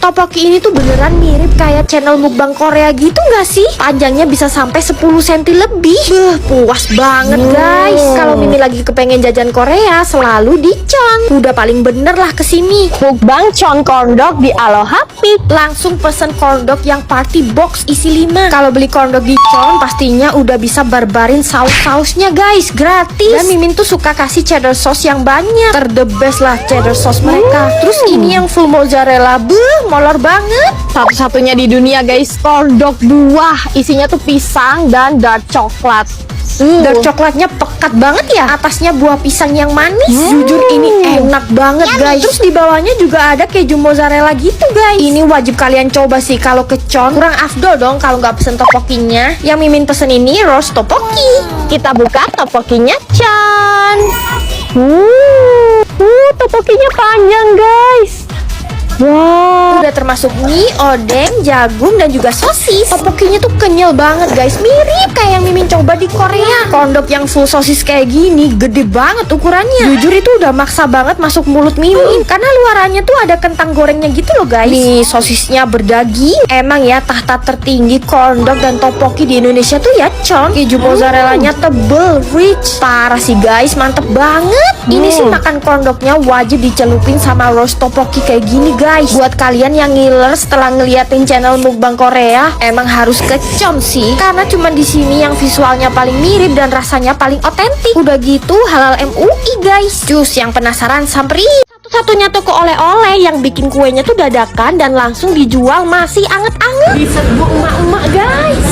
Topoki ini tuh beneran mirip kayak channel mukbang Korea gitu gak sih? Panjangnya bisa sampai 10 cm lebih. Puas banget guys. Kalau Mimi lagi kepengen jajan Korea, selalu di Chon. Udah paling bener lah kesini. Mukbang Chon corn dog di Aloha Pit. Langsung pesen corn dog yang party box isi 5. Kalau beli corn dog di Chon, pastinya udah bisa barbarin saus-sausnya guys, gratis. Dan Mimin tuh suka kasih cheddar sauce yang banyak. The best lah cheddar sauce mereka. Terus ini yang full mozzarella, molor banget. Satu-satunya di dunia guys, corn dog buah. Isinya tuh pisang dan dark coklat. Dark coklatnya pekat banget ya. Atasnya buah pisang yang manis. Jujur ini enak banget guys. Terus di bawahnya juga ada keju mozzarella gitu guys. Ini wajib kalian coba sih kalau ke Chon. Kurang afdol dong kalau nggak pesen topokinya. Yang Mimin pesen ini roast topoki. Kita buka topokinya Chon. Topokinya panjang guys. Wow. Udah termasuk mie, odeng, jagung, dan juga sosis. Topokinya tuh kenyal banget guys. Mirip kayak yang Mimin coba di Korea. Kondok yang full sosis kayak gini gede banget ukurannya. Jujur itu udah maksa banget masuk mulut Mimin. Karena luarannya tuh ada kentang gorengnya gitu loh guys. Nih sosisnya berdaging. Emang ya tahta tertinggi kondok dan topoki di Indonesia tuh ya Chon. Keju mozzarellanya tebel, rich. Parah sih guys, mantep banget. Ini sih makan kondoknya wajib dicelupin sama roast topoki kayak gini guys. Buat kalian yang ngiler setelah ngeliatin channel mukbang Korea, emang harus ke Chon sih. Karena cuma di sini yang visualnya paling mirip dan rasanya paling otentik. Udah gitu halal MUI guys. Cus yang penasaran samperin. Satu-satunya toko oleh-oleh yang bikin kuenya tuh dadakan dan langsung dijual masih anget-anget. Diserbu emak-emak guys.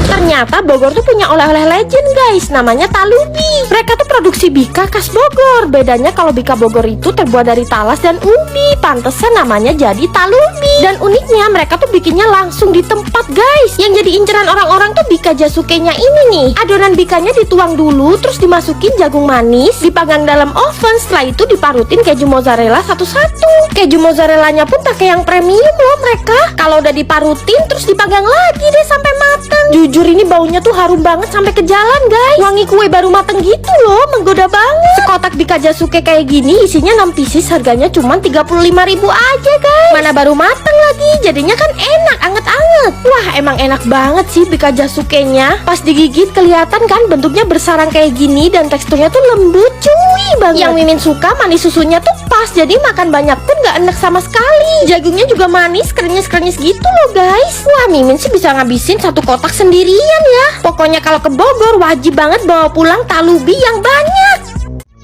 Ternyata Bogor tuh punya oleh-oleh legend guys, namanya Talubi. Mereka tuh produksi bika khas Bogor. Bedanya kalau bika Bogor itu terbuat dari talas dan ubi, pantesan namanya jadi Talubi. Dan uniknya mereka tuh bikinnya langsung di tempat guys. Yang jadi inceran orang-orang tuh bika jasukenya ini nih. Adonan bikanya dituang dulu, terus dimasukin jagung manis, dipanggang dalam oven. Setelah itu diparutin keju mozzarella satu-satu. Keju mozzarellanya pun pakai yang premium loh mereka. Kalau udah diparutin terus dipanggang lagi deh sampai matang. Jujur ini baunya tuh harum banget sampai ke jalan guys. Wangi kue baru mateng gitu loh, menggoda banget. Sekotak bika jasuke kayak gini isinya 6 pieces, harganya cuma 35.000 aja guys. Mana baru mateng lagi, jadinya kan enak, anget-anget. Wah emang enak banget sih bika jasukenya. Pas digigit kelihatan kan bentuknya bersarang kayak gini dan teksturnya tuh lembut, cuy banget. Yang Mimin suka manis susunya tuh pas, jadi makan banyak pun gak enak sama sekali. Jagungnya juga manis, krenyes-krenyes gitu loh guys. Wah Mimin sih bisa ngabisin satu kotak sendirian ya. Pokoknya kalau ke Bogor wajib banget bawa pulang talubi yang banyak.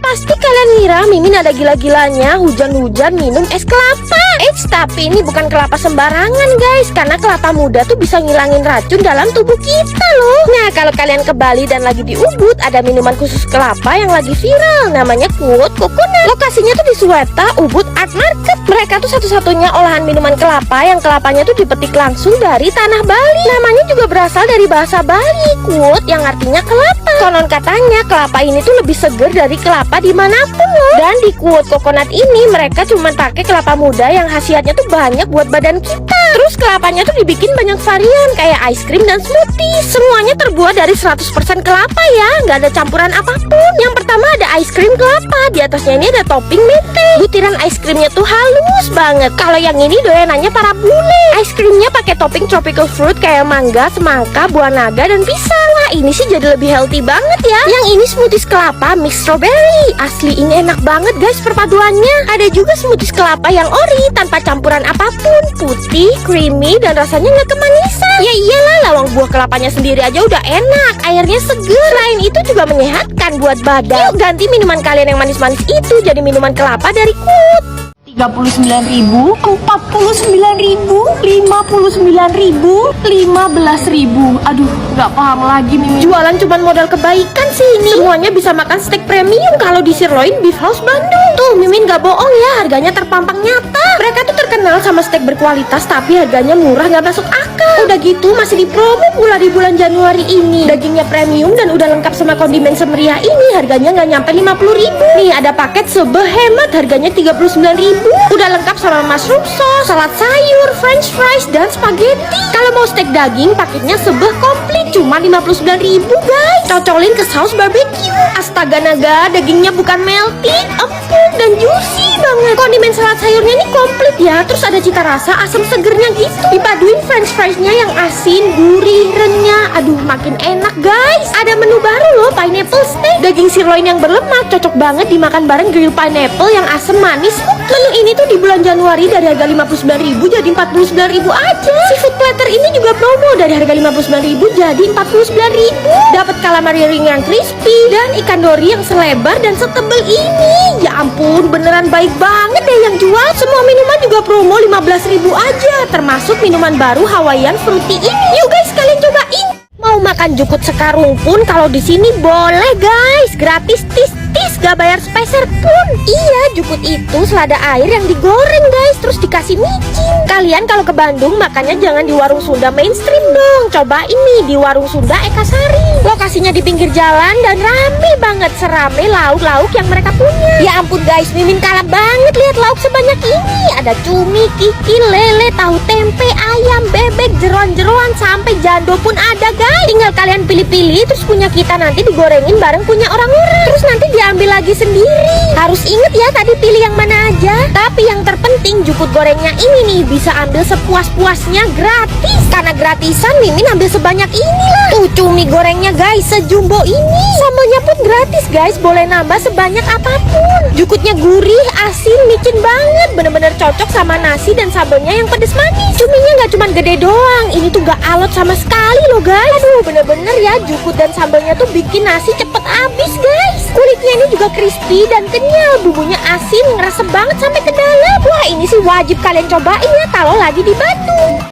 Pasti kalian ngira Mimin ada gila-gilanya hujan-hujan minum es kelapa. Tapi ini bukan kelapa sembarangan guys. Karena kelapa muda tuh bisa ngilangin racun dalam tubuh kita loh. Nah kalau kalian ke Bali dan lagi di Ubud, ada minuman khusus kelapa yang lagi viral, namanya Kuout Coconut. Lokasinya tuh di Suweta, Ubud Art Market. Mereka tuh satu-satunya olahan minuman kelapa yang kelapanya tuh dipetik langsung dari tanah Bali. Namanya juga berasal dari bahasa Bali, Kuout, yang artinya kelapa. Konon katanya kelapa ini tuh lebih seger dari kelapa dimanapun loh. Dan di Kuout Coconut ini mereka cuma pakai kelapa muda yang khasiatnya tuh banyak buat badan kita. Terus kelapanya tuh dibikin banyak varian kayak ice cream dan smoothie. Semuanya terbuat dari 100% kelapa ya, nggak ada campuran apapun. Yang pertama ada ice cream kelapa, di atasnya ini ada topping mete. Butiran ice creamnya tuh halus banget. Kalau yang ini doyanannya para bule. Ice creamnya pakai topping tropical fruit kayak mangga, semangka, buah naga, dan pisang. Wah ini sih jadi lebih healthy banget ya. Yang ini smoothies kelapa mix strawberry. Asli ini enak banget guys perpaduannya. Ada juga smoothies kelapa yang ori tanpa campuran apapun, putih, creamy, dan rasanya nggak kemanisan. Ya iyalah, lawang buah kelapanya sendiri aja udah enak, airnya seger. Selain itu juga menyehatkan buat badan. Yuk ganti minuman kalian yang manis-manis itu jadi minuman kelapa dari Kuout. 39.000, 49.000, 59.000, 15.000. Aduh, nggak paham lagi Mimin. Jualan cuman modal kebaikan sih ini. Semuanya bisa makan steak premium kalau di Sirloin Beef House Bandung. Tuh Mimin gak bohong ya, harganya terpampang nyata. Mereka tuh terkenal sama steak berkualitas tapi harganya murah nggak masuk akal. Udah gitu masih dipromo pula di bulan Januari ini. Dagingnya premium dan udah lengkap sama kondimen semeriah ini, harganya nggak nyampe 50.000. Nih ada paket sebehemat, harganya 39.000. Udah lengkap sama mushroom sauce, sos, salad sayur, french fries, dan spaghetti. Kalau mau steak daging, paketnya sebeh komplit cuma 59.000 guys. Cocolin ke saus barbecue. Astaga naga, dagingnya bukan melting, empuk dan juicy banget. Kondimen salad sayurnya ini komplit ya. Terus ada cita rasa asam segernya gitu. Dipaduin french friesnya yang asin, gurih, renyah. Aduh, makin enak guys. Ada menu baru loh, pineapple steak. Daging sirloin yang berlemak, cocok banget dimakan bareng grill pineapple yang asam manis. Menu ini tuh di bulan Januari dari harga 59.000 jadi 49.000 aja. Seafood platter ini juga promo dari harga 59.000 jadi 49.000. Dapat calamari ring yang crispy dan ikan dori yang selebar dan setebel ini. Ya ampun, beneran baik banget deh yang jual. Semua minuman juga promo 15.000 aja, termasuk minuman baru Hawaiian Fruity ini. Yuk guys, kalian cobain. Mau makan jukut sekarung pun kalau di sini boleh guys, gratis tis gak bayar sepeser pun. Iya, jukut itu selada air yang digoreng guys, terus dikasih micin. Kalian kalau ke Bandung makannya jangan di warung Sunda mainstream dong. Coba ini di warung Sunda Eka Sari. Lokasinya di pinggir jalan dan rame banget, serame lauk-lauk yang mereka punya. Ya ampun guys, Mimin kalah banget lihat lauk sebanyak ini. Ada cumi, kikil, lele, tahu tempe, ayam, bebek, jeroan-jeroan sampai jando pun ada guys. Tinggal kalian pilih-pilih, terus punya kita nanti digorengin bareng punya orang-orang. Terus nanti diambil lagi sendiri. Harus inget ya tadi pilih yang mana aja. Tapi yang terpenting jukut gorengnya ini nih bisa ambil sepuas-puasnya gratis. Karena gratisan Mimin ambil sebanyak inilah. Tuh cumi gorengnya guys, sejumbo ini. Sambelnya pun gratis guys, boleh nambah sebanyak apapun. Jukutnya gurih, asin, micin banget. Bener-bener cocok sama nasi dan sambelnya yang pedes manis. Cuminya gak cuma gede doang, ini tuh gak alot sama sekali loh guys. Aduh, bener-bener ya jukut dan sambelnya tuh bikin nasi cepet habis guys. Kulitnya ini juga crispy dan kenyal, bumbunya asin, ngerasa banget sampai ke dalam. Wah, ini sih wajib kalian cobain ya kalau lagi di Bandung.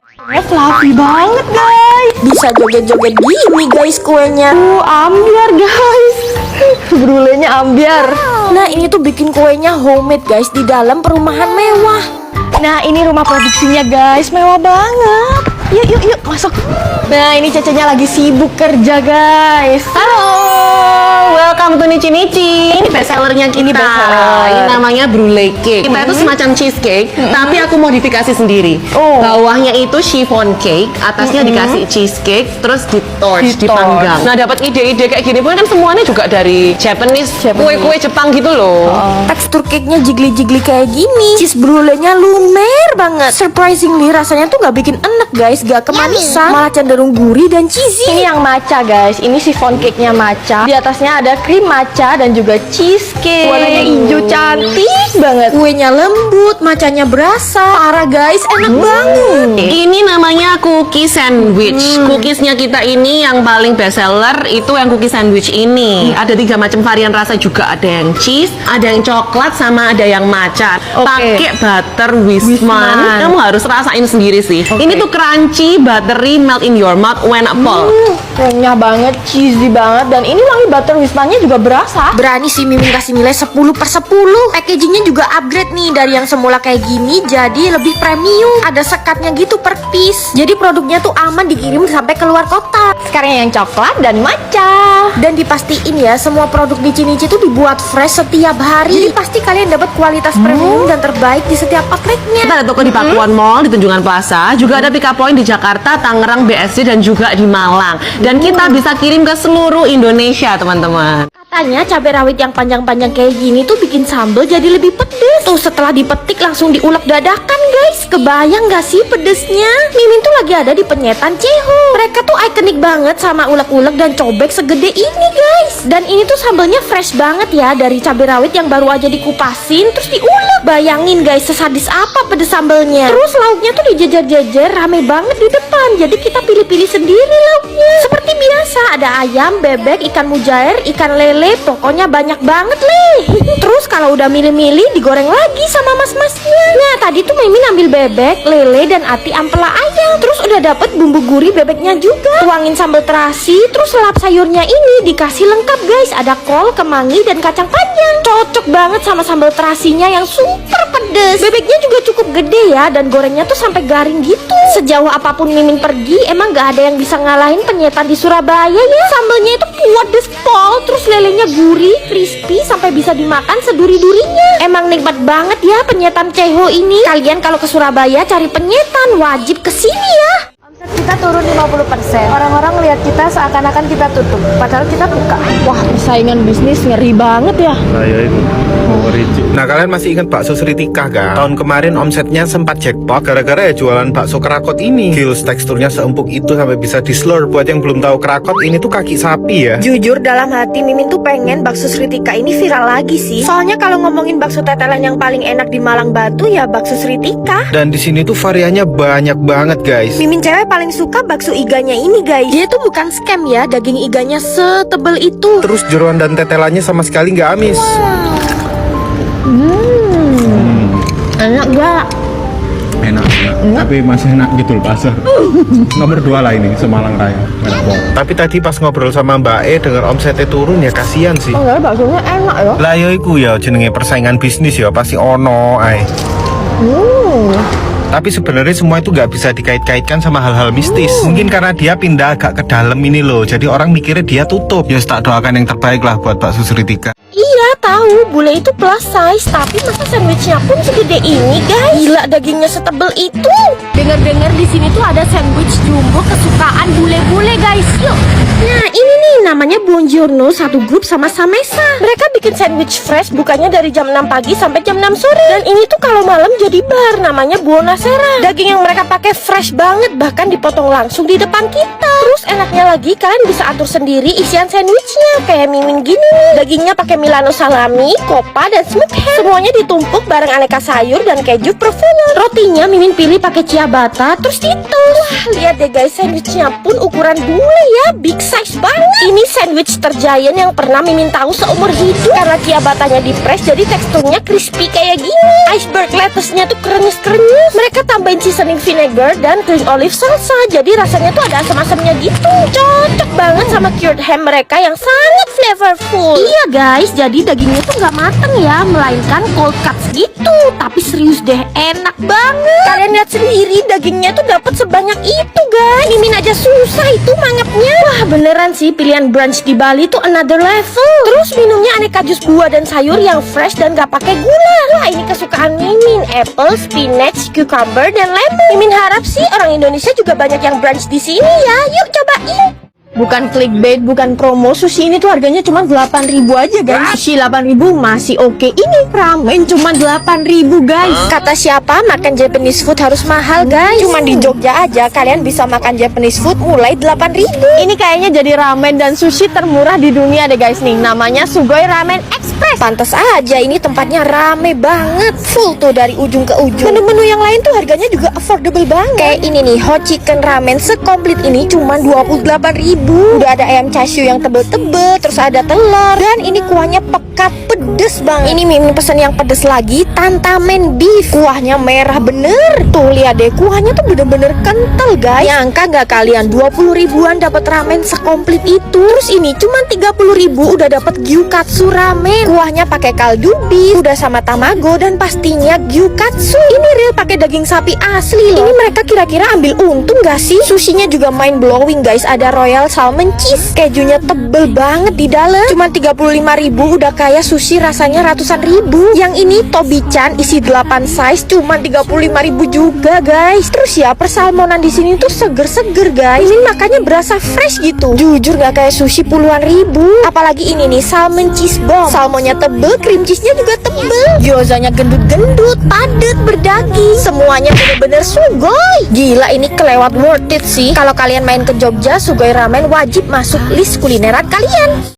Fluffy banget guys. Bisa joget-joget gini guys kuenya. Ambiar guys. Brulenya ambiar. Nah, ini tuh bikin kuenya homemade guys di dalam perumahan mewah. Nah, ini rumah produksinya guys, mewah banget. Yuk masuk. Nah, ini Cecenya lagi sibuk kerja guys. Halo, welcome to Nichi Nichi. Ini bestsellernya kita. Ini bestseller. Ini namanya brulee cake. Kita itu semacam cheesecake, tapi aku modifikasi sendiri. Oh. Bawahnya itu chiffon cake, atasnya dikasih cheesecake, terus di-torch, dipanggang. Nah, dapat ide-ide kayak gini pun kan semuanya juga dari Japanese, kue-kue Jepang gitu loh. Tekstur cake-nya jigli-jigli kayak gini. Cheese brulee-nya lumer banget. Surprisingly rasanya tuh gak bikin enek guys, gak kemanisan, malah cenderung gurih dan cheesy. Ini yang matcha guys. Ini chiffon cake-nya matcha. Di atasnya ada krim matcha dan juga cheesecake. Warnanya hijau cantik banget. Kuenya lembut, macanya berasa. Parah guys, enak banget. Ini namanya cookie sandwich. Cookiesnya kita ini yang paling bestseller itu yang cookie sandwich ini. Ada 3 macam varian rasa juga. Ada yang cheese, ada yang coklat, sama ada yang matcha. Pakai butter Wisman. Kamu harus rasain sendiri sih. Ini tuh crunchy, buttery, melt in your mouth when full. Renyah banget, cheesy banget. Dan ini wangi butter wismannya juga berasa. Berani sih Mimin kasih nilai 10/10. Packagingnya juga upgrade nih, dari yang semula kayak gini jadi lebih premium. Ada sekatnya gitu per piece. Jadi produknya tuh aman dikirim sampai keluar kota. Sekarang yang coklat dan matcha. Dan dipastiin ya, semua produk Nichi tuh dibuat fresh setiap hari. Jadi pasti kalian dapat kualitas premium dan terbaik di setiap outletnya. Kita ada toko di Pakuan Mall, di Tunjungan Plaza. Juga ada pick up point di Jakarta, Tangerang, BSD, dan juga di Malang. Dan kita bisa kirim ke seluruh Indonesia, teman-teman. Katanya cabai rawit yang panjang-panjang kayak gini tuh bikin sambal jadi lebih pedes. Tuh setelah dipetik langsung diulek dadakan guys. Kebayang gak sih pedesnya? Mimin tuh lagi ada di penyetan Ceho. Mereka tuh ikonik banget sama ulek-ulek dan cobek segede ini guys. Dan ini tuh sambalnya fresh banget ya, dari cabai rawit yang baru aja dikupasin terus diulek. Bayangin guys, sesadis apa pedes sambalnya. Terus lauknya tuh dijejer-jejer rame banget di depan. Jadi kita pilih-pilih sendiri lauknya. Seperti biasa ada ayam, bebek, ikan mujair, ikan lele, pokoknya banyak banget leh. Terus kalau udah milih-milih digoreng lagi sama mas-masnya. Nah tadi tuh Mimin ambil bebek, lele, dan ati ampela ayam. Terus udah dapet bumbu gurih bebeknya juga. Tuangin sambal terasi, terus lap sayurnya ini dikasih lengkap guys. Ada kol, kemangi, dan kacang panjang. Cocok banget sama sambal terasinya yang super pedes. Bebeknya juga cukup gede ya, dan gorengnya tuh sampai garing gitu. Sejauh apapun Mimin pergi, emang gak ada yang bisa ngalahin penyetan di Surabaya ya. Sambelnya itu pedes pol, terus lelenya gurih, crispy, sampai bisa dimakan seduri-durinya. Emang nikmat banget ya penyetan Ceho ini. Kalian kalau ke Surabaya cari penyetan, wajib kesini ya. Kita turun 50%. Orang-orang lihat kita seakan-akan kita tutup, padahal kita buka. Wah, persaingan bisnis ngeri banget ya. Nah ya itu. Nah kalian masih ingat bakso Sritika kan? Tahun kemarin omsetnya sempat jackpot gara-gara ya jualan bakso kerakot ini. Gils, teksturnya seempuk itu sampai bisa di slur. Buat yang belum tahu kerakot, ini tuh kaki sapi ya. Jujur dalam hati Mimin tuh pengen bakso Sritika ini viral lagi sih. Soalnya kalau ngomongin bakso tetelan yang paling enak di Malang Batu ya bakso Sritika. Dan di sini tuh variannya banyak banget guys. Mimin cewek paling suka bakso iganya ini guys. Dia tuh bukan scam ya, daging iganya setebel itu. Terus jeroan dan tetelannya sama sekali nggak amis. Enak gak? Enak, tapi masih enak gitu loh pasar. Nomor 2 lah ini Semalang Raya. Tapi tadi pas ngobrol sama Mbak E denger omsetnya turun ya kasihan sih. Enggak, baksonya enak ya. Lah ya iku ya jenenge persaingan bisnis ya pasti ono ae. Tapi sebenarnya semua itu nggak bisa dikait-kaitkan sama hal-hal mistis. Mungkin karena dia pindah agak ke dalam ini loh. Jadi orang mikirnya dia tutup. Ya tak doakan yang terbaik lah buat bakso Sritika. Iya tahu, bule itu plus size, tapi masa sandwichnya pun segede ini guys. Gila dagingnya setebel itu. Dengar-dengar di sini tuh ada sandwich jumbo kesukaan bule-bule guys. Yuk. Nah ini nih namanya Buongiorno, satu grup sama Samesa. Mereka bikin sandwich fresh, bukanya dari jam 6 pagi sampai jam 6 sore. Dan ini tuh kalau malam jadi bar, namanya Buonasera. Daging yang mereka pakai fresh banget, bahkan dipotong langsung di depan kita. Terus enaknya lagi kalian bisa atur sendiri isian sandwichnya. Kayak Mimin gini nih, dagingnya pakai Milano salami, kopa, dan smoked ham. Semuanya ditumpuk bareng aneka sayur dan keju provolone. Rotinya Mimin pilih pakai ciabatta, terus ditoast. Wah, lihat deh guys, sandwichnya pun ukuran bule ya, big size banget. Ini sandwich tergiant yang pernah Mimin tahu seumur hidup. Karena ciabattanya di press, jadi teksturnya crispy kayak gini. Iceberg lettuce-nya tuh krenyes-krenyes. Mereka tambahin seasoning vinegar dan green olive salsa, jadi rasanya tuh ada asam-asamnya gitu. Cocok banget sama cured ham mereka yang sangat flavorful. Iya guys, jadi dagingnya tuh nggak mateng ya, melainkan cold cuts gitu. Tapi serius deh, enak banget. Kalian lihat sendiri, dagingnya tuh dapat sebanyak itu guys. Mimin aja susah itu mangapnya. Wah beneran sih, pilihan brunch di Bali tuh another level. Terus minumnya aneka jus buah dan sayur yang fresh dan gak pakai gula. Wah ini kesukaan Mimin, apple, spinach, cucumber, dan lemon. Mimin harap sih orang Indonesia juga banyak yang brunch di sini ya. Yuk cobain. Bukan clickbait, bukan promo. Sushi ini tuh harganya cuma 8.000 aja guys. Sushi 8.000 masih oke. Ini ramen cuma 8.000 guys. Kata siapa makan Japanese food harus mahal guys? Cuma di Jogja aja kalian bisa makan Japanese food mulai 8.000. Ini kayaknya jadi ramen dan sushi termurah di dunia deh guys nih. Namanya Sugoi Ramen Express. Pantes aja ini tempatnya rame banget. Full tuh dari ujung ke ujung. Menu-menu yang lain tuh harganya juga affordable banget. Kayak ini nih, hot chicken ramen sekomplit ini cuma 28.000. Udah ada ayam chashu yang tebel-tebel, terus ada telur, dan ini kuahnya pekat pedes banget. Ini Mimin pesen yang pedes lagi, tantamen beef. Kuahnya merah bener. Tuh lihat deh, kuahnya tuh bener-bener kental guys. Nyangka nggak kalian 20 ribuan dapat ramen sekomplit itu. Terus ini cuma 30.000 udah dapat gyukatsu ramen. Kuahnya pakai kaldu beef, udah sama tamago, dan pastinya gyukatsu. Ini real pakai daging sapi asli loh. Ini mereka kira-kira ambil untung gak sih? Sushinya juga mind blowing guys. Ada royal salmon cheese, kejunya tebel banget di dalam. Cuma 35.000 udah kayak sushi rasanya ratusan ribu. Yang ini Tobi-chan isi 8 size cuma 35.000 juga guys. Terus ya persalmonan di sini tuh seger-seger guys. Ini makanya berasa fresh gitu. Jujur gak kayak sushi puluhan ribu. Apalagi ini nih salmon cheese bomb. Salmonnya tebel, cream cheese-nya juga tebel. Gyozanya gendut-gendut, padat, berdaging. Semuanya bener-bener sugoi. Gila ini kelewat worth it sih. Kalau kalian main ke Jogja, Sugoi Ramen wajib masuk list kulineran kalian.